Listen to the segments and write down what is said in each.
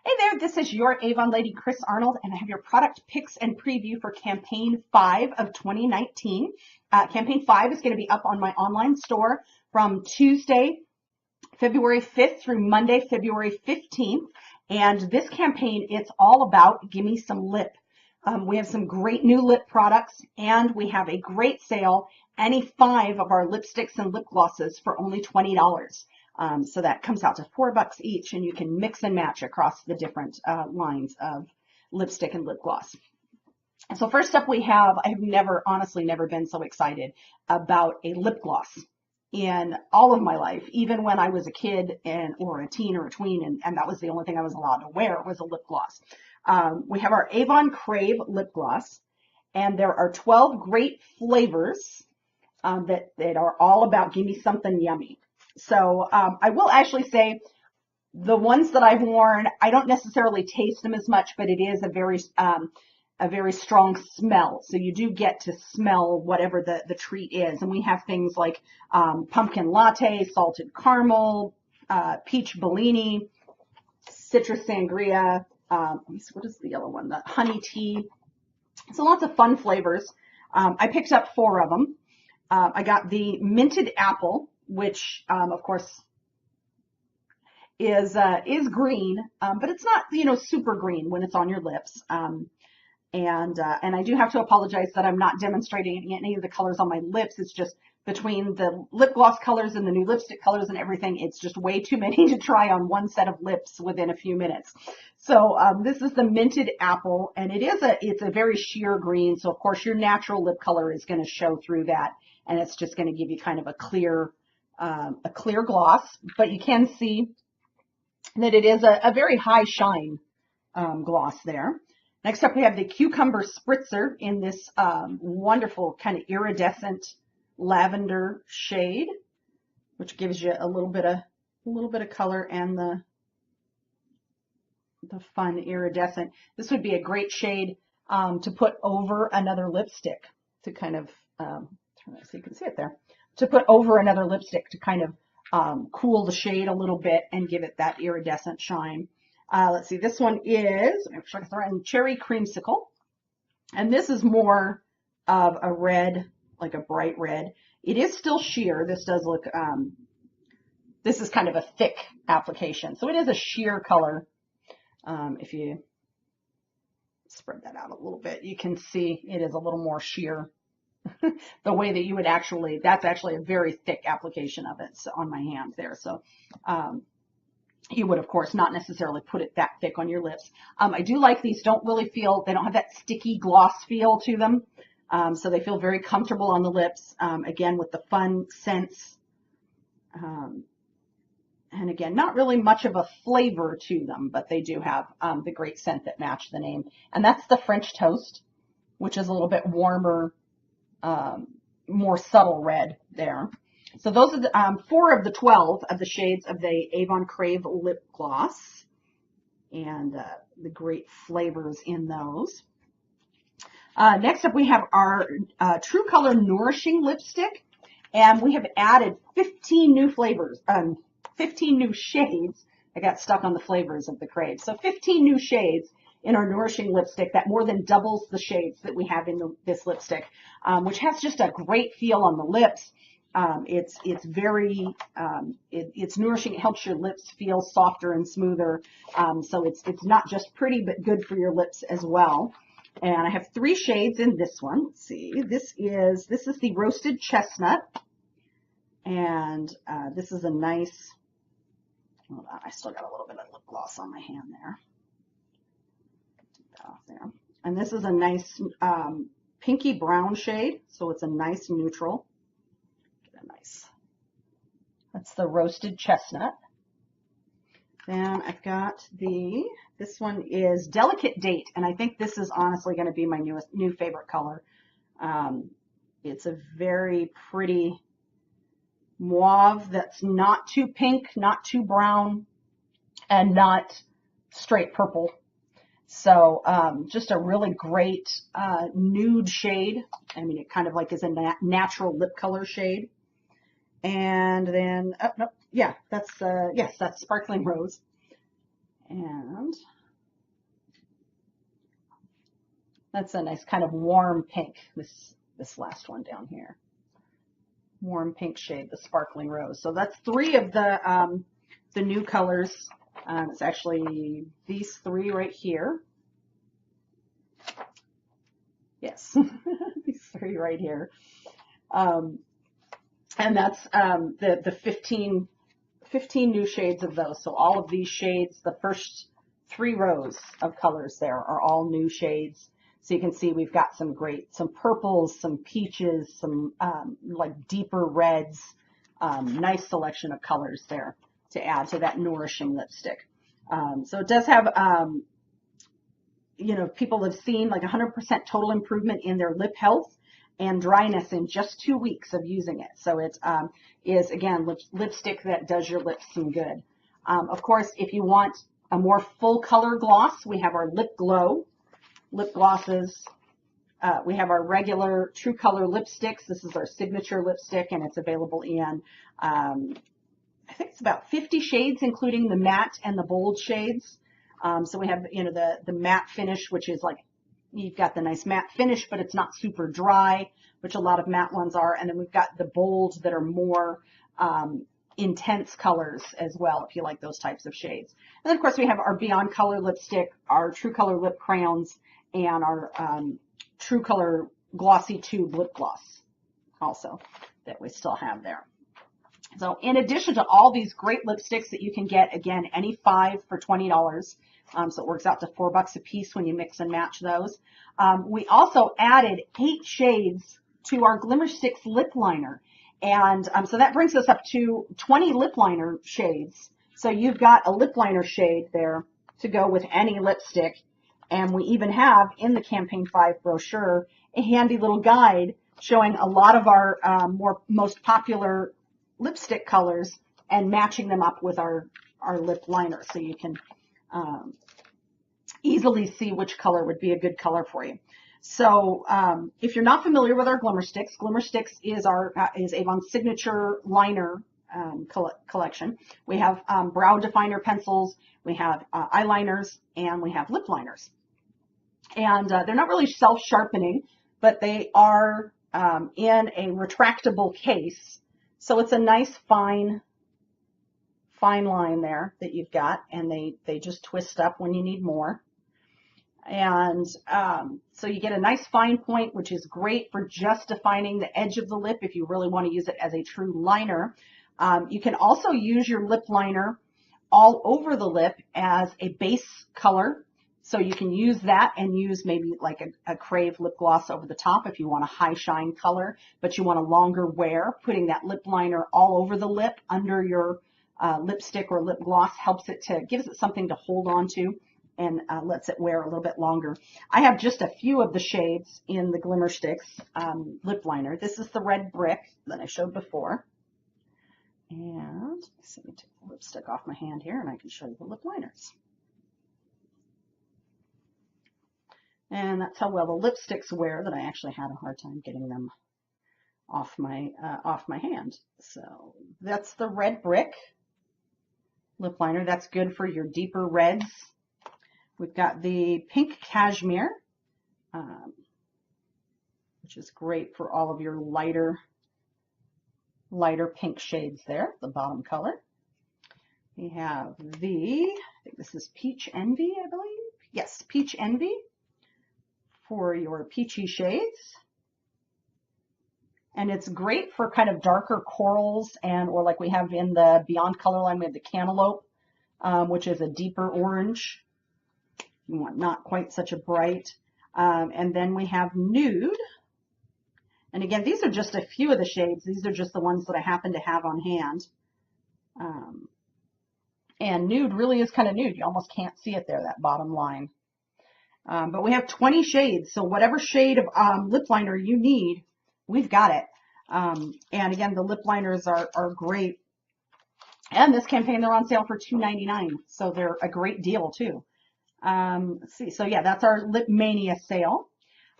Hey there, this is your Avon lady, Chris Arnold, and I have your product picks and preview for Campaign 5 of 2019. Campaign 5 is going to be up on my online store from Tuesday, February 5th through Monday, February 15th. And this campaign, it's all about Gimme Some Lip. We have some great new lip products, and we have a great sale, any 5 of our lipsticks and lip glosses for only $20. So that comes out to $4 each, and you can mix and match across the different lines of lipstick and lip gloss. So first up we have, I have honestly never been so excited about a lip gloss in all of my life, even when I was a kid or a teen or a tween, and that was the only thing I was allowed to wear was a lip gloss. We have our Avon Crave lip gloss, and there are 12 great flavors that are all about give me something yummy. So I will actually say the ones that I've worn, I don't necessarily taste them as much, but it is a very strong smell. So you do get to smell whatever the treat is. And we have things like pumpkin latte, salted caramel, peach Bellini, citrus sangria. Let me see, what is the yellow one? The honey tea. So lots of fun flavors. I picked up 4 of them. I got the minted apple, which of course is green, but it's not, super green when it's on your lips. And I do have to apologize that I'm not demonstrating any of the colors on my lips. It's just between the lip gloss colors and the new lipstick colors and everything, it's just way too many to try on one set of lips within a few minutes. So this is the minted apple, and it's a very sheer green. So of course your natural lip color is going to show through that, and it's just going to give you kind of a clear gloss, but you can see that it is a very high shine gloss there. Next up, we have the Cucumber Spritzer in this wonderful kind of iridescent lavender shade, which gives you a little bit of color and the fun iridescent. This would be a great shade to put over another lipstick to kind of turn that so you can see it there. To put over another lipstick to kind of cool the shade a little bit and give it that iridescent shine. Let's see, this one is, I'm sure I can throw in Cherry Creamsicle. And this is more of a red, like a bright red. It is still sheer. This does look, this is kind of a thick application. So it is a sheer color. If you spread that out a little bit, you can see it is a little more sheer. The way that you would that's actually a very thick application of it on my hand there. So you would, of course, not necessarily put it that thick on your lips. I do like these. They don't have that sticky gloss feel to them. So they feel very comfortable on the lips. Again, with the fun scents. And again, not really much of a flavor to them, but they do have the great scent that match the name. And that's the French Toast, which is a little bit warmer, more subtle red there. So those are the 4 of the 12 of the shades of the Avon Crave lip gloss, and the great flavors in those. Next up we have our True Color Nourishing lipstick, and we have added 15 new flavors, 15 new shades. I got stuck on the flavors of the Crave. So 15 new shades in our Nourishing lipstick. That more than doubles the shades that we have in this lipstick, which has just a great feel on the lips. It's very, it's nourishing. It helps your lips feel softer and smoother. So it's not just pretty, but good for your lips as well. And I have 3 shades in this one. Let's see, this is the Roasted Chestnut, and this is a nice. Hold on, I still got a little bit of lip gloss on my hand there. There. And this is a nice pinky brown shade, so it's a nice neutral. That's the Roasted Chestnut. Then I've got this one is Delicate Date, and I think this is honestly going to be my new favorite color. It's a very pretty mauve that's not too pink, not too brown, and not straight purple. So just a really great nude shade. I mean, it kind of like is a natural lip color shade. And then, oh, no, yeah, that's Sparkling Rose. And That's a nice kind of warm pink, this last one down here. Warm pink shade, the Sparkling Rose. So that's 3 of the new colors. It's actually these 3 right here. Yes, these 3 right here. And that's the 15 new shades of those. So all of these shades, the first 3 rows of colors there are all new shades. So you can see we've got some purples, some peaches, some like deeper reds, nice selection of colors there to add to that Nourishing lipstick. So it does have, you know, people have seen like 100% total improvement in their lip health and dryness in just 2 weeks of using it. So it is, again, lipstick that does your lips some good. Of course, if you want a more full color gloss, we have our Lip Glow lip glosses. We have our regular True Color lipsticks. This is our signature lipstick, and it's available in, I think it's about 50 shades, including the matte and the bold shades. So we have, you know, the matte finish, which is like, you've got the nice matte finish, but it's not super dry, which a lot of matte ones are. And then we've got the bold that are more intense colors as well, if you like those types of shades. And then, of course, we have our Beyond Color lipstick, our True Color lip crayons, and our True Color Glossy Tube lip gloss also that we still have there. So in addition to all these great lipsticks that you can get, again, any 5 for $20, so it works out to $4 a piece when you mix and match those. We also added 8 shades to our Glimmersticks lip liner. And so that brings us up to 20 lip liner shades. So you've got a lip liner shade there to go with any lipstick. And we even have in the Campaign 5 brochure a handy little guide showing a lot of our most popular lipstick colors and matching them up with our lip liner. So you can easily see which color would be a good color for you. So if you're not familiar with our Glimmersticks is Avon's signature liner collection. We have brow definer pencils, we have eyeliners, and we have lip liners. And they're not really self-sharpening, but they are in a retractable case. So it's a nice fine line there that you've got, and they just twist up when you need more. And so you get a nice fine point, which is great for just defining the edge of the lip if you really want to use it as a true liner. You can also use your lip liner all over the lip as a base color. So you can use that and use maybe like a Crave lip gloss over the top if you want a high shine color, but you want a longer wear. Putting that lip liner all over the lip under your lipstick or lip gloss gives it something to hold on to and lets it wear a little bit longer. I have just a few of the shades in the Glimmersticks lip liner. This is the red brick that I showed before. And let's let me take the lipstick off my hand here and I can show you the lip liners. And that's how well the lipsticks wear that I actually had a hard time getting them off my hand. So that's the red brick lip liner. That's good for your deeper reds. We've got the pink cashmere, which is great for all of your lighter pink shades there, the bottom color. We have I think this is Peach Envy, I believe. Yes, Peach Envy for your peachy shades. And it's great for kind of darker corals or like we have in the Beyond Color line, we have the Cantaloupe, which is a deeper orange. You want not quite such a bright. And then we have Nude. And again, these are just a few of the shades. These are just the ones that I happen to have on hand. And Nude really is kind of nude. You almost can't see it there, that bottom line. But we have 20 shades. So whatever shade of lip liner you need, we've got it. And again, the lip liners are great. And this campaign, they're on sale for $2.99. So they're a great deal too. Let's see. So yeah, that's our Lip Mania sale.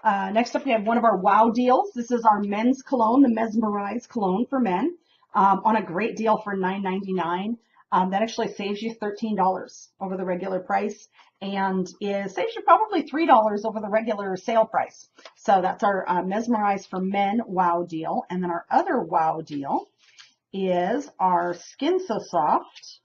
Next up, we have one of our wow deals. This is our men's cologne, the Mesmerize Cologne for men, on a great deal for $9.99. That actually saves you $13 over the regular price, and saves you probably $3 over the regular sale price. So that's our Mesmerize for Men wow deal. And then our other wow deal is our Skin So Soft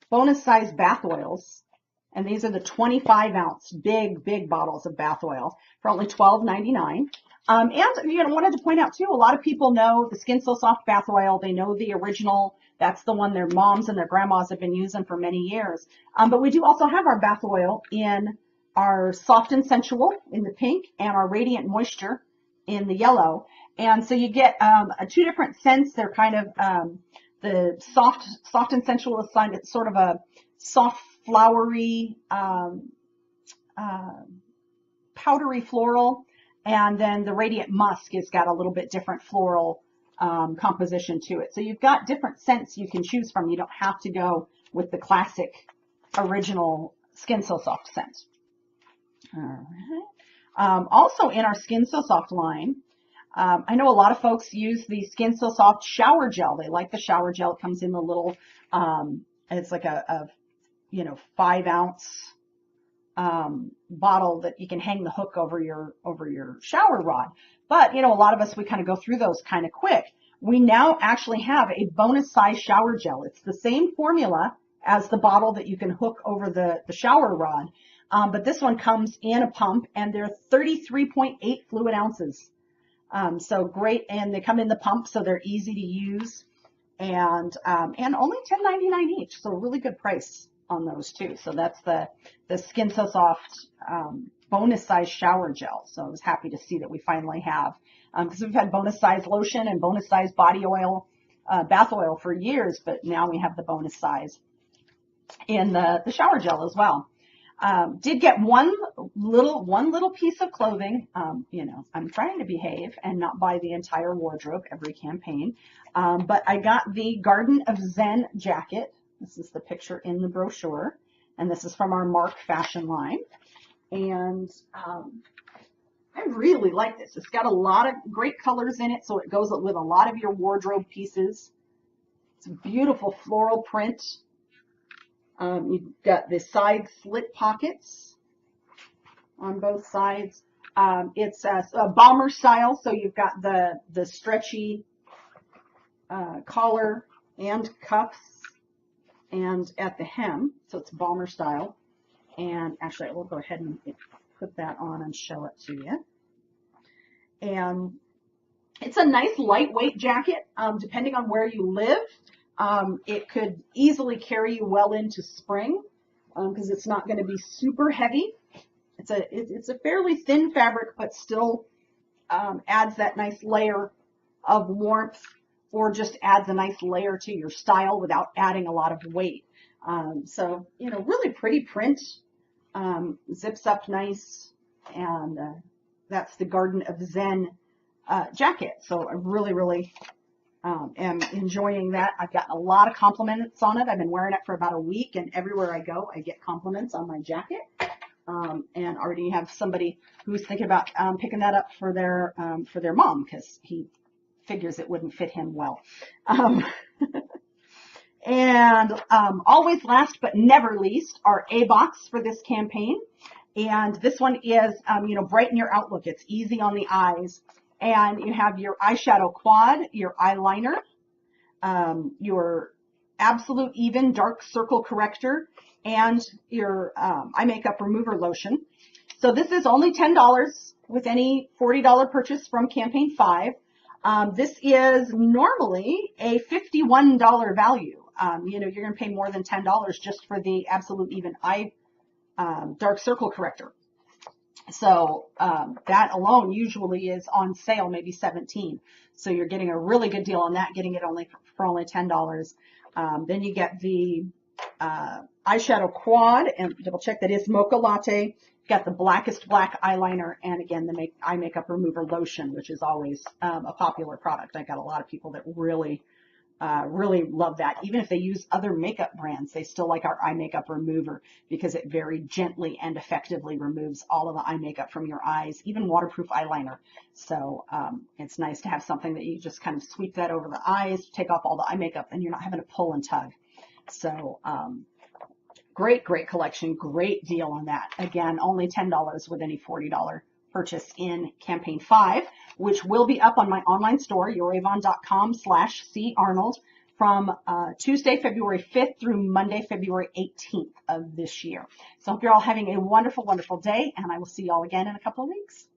bonus size bath oils. And these are the 25-ounce big bottles of bath oil for only $12.99. And wanted to point out too, a lot of people know the Skin So Soft bath oil. They know the original. That's the one their moms and their grandmas have been using for many years. But we do also have our bath oil in our Soft and Sensual in the pink and our Radiant Moisture in the yellow. And so you get two different scents. They're kind of the soft and sensual is it's sort of a soft, flowery, powdery floral. And then the Radiant Musk has got a little bit different floral composition to it. So you've got different scents you can choose from. You don't have to go with the classic original Skin So Soft scent. All right. Also in our Skin So Soft line, I know a lot of folks use the Skin So Soft shower gel. They like the shower gel. It comes in the little, it's like a 5-ounce bottle that you can hang the hook over your shower rod. But, a lot of us, we kind of go through those kind of quick. We now actually have a bonus size shower gel. It's the same formula as the bottle that you can hook over the shower rod. But this one comes in a pump, and they're 33.8 fluid ounces. So great, and they come in the pump, so they're easy to use, and only $10.99 each, so a really good price on those too. So that's the Skin So Soft bonus size shower gel. So I was happy to see that we finally have, because we've had bonus size lotion and bonus size body oil, bath oil for years, but now we have the bonus size in the shower gel as well. Did get one little piece of clothing. I'm trying to behave and not buy the entire wardrobe every campaign. But I got the Garden of Zen jacket. This is the picture in the brochure, and this is from our Mark fashion line. And I really like this. It's got a lot of great colors in it, so it goes with a lot of your wardrobe pieces. It's a beautiful floral print. You've got the side slit pockets on both sides. It's a bomber style, so you've got the stretchy collar and cuffs and at the hem, so it's bomber style. And actually, I will go ahead and put that on and show it to you. And it's a nice lightweight jacket, depending on where you live. It could easily carry you well into spring because it's not going to be super heavy. It's a fairly thin fabric, but still adds that nice layer of warmth, or just adds a nice layer to your style without adding a lot of weight. So, really pretty print, zips up nice, and that's the Garden of Zen jacket. So I really am enjoying that. I've gotten a lot of compliments on it. I've been wearing it for about a week, and everywhere I go, I get compliments on my jacket. And already have somebody who's thinking about picking that up for their mom, because he figures it wouldn't fit him well. And always last but never least, our A box for this campaign. And this one is, brighten your outlook. It's easy on the eyes. And you have your eyeshadow quad, your eyeliner, your absolute even dark circle corrector, and your eye makeup remover lotion. So this is only $10 with any $40 purchase from Campaign 5. This is normally a $51 value. You're going to pay more than $10 just for the absolute even eye dark circle corrector. So that alone usually is on sale, maybe $17. So you're getting a really good deal on that, getting it for only $10. Then you get the eyeshadow quad, and double check that is mocha latte. Got the blackest black eyeliner, and again the eye makeup remover lotion, which is always a popular product. I got a lot of people that really love that. Even if they use other makeup brands, they still like our eye makeup remover because it very gently and effectively removes all of the eye makeup from your eyes, even waterproof eyeliner. So it's nice to have something that you just kind of sweep that over the eyes, take off all the eye makeup, and you're not having to pull and tug. So great collection, great deal on that. Again, only $10 with any $40 purchase in campaign 5, which will be up on my online store, youravon.com/carnold, from Tuesday, February 5th through Monday, February 18th of this year. So I hope you're all having a wonderful, wonderful day, and I will see you all again in a couple of weeks.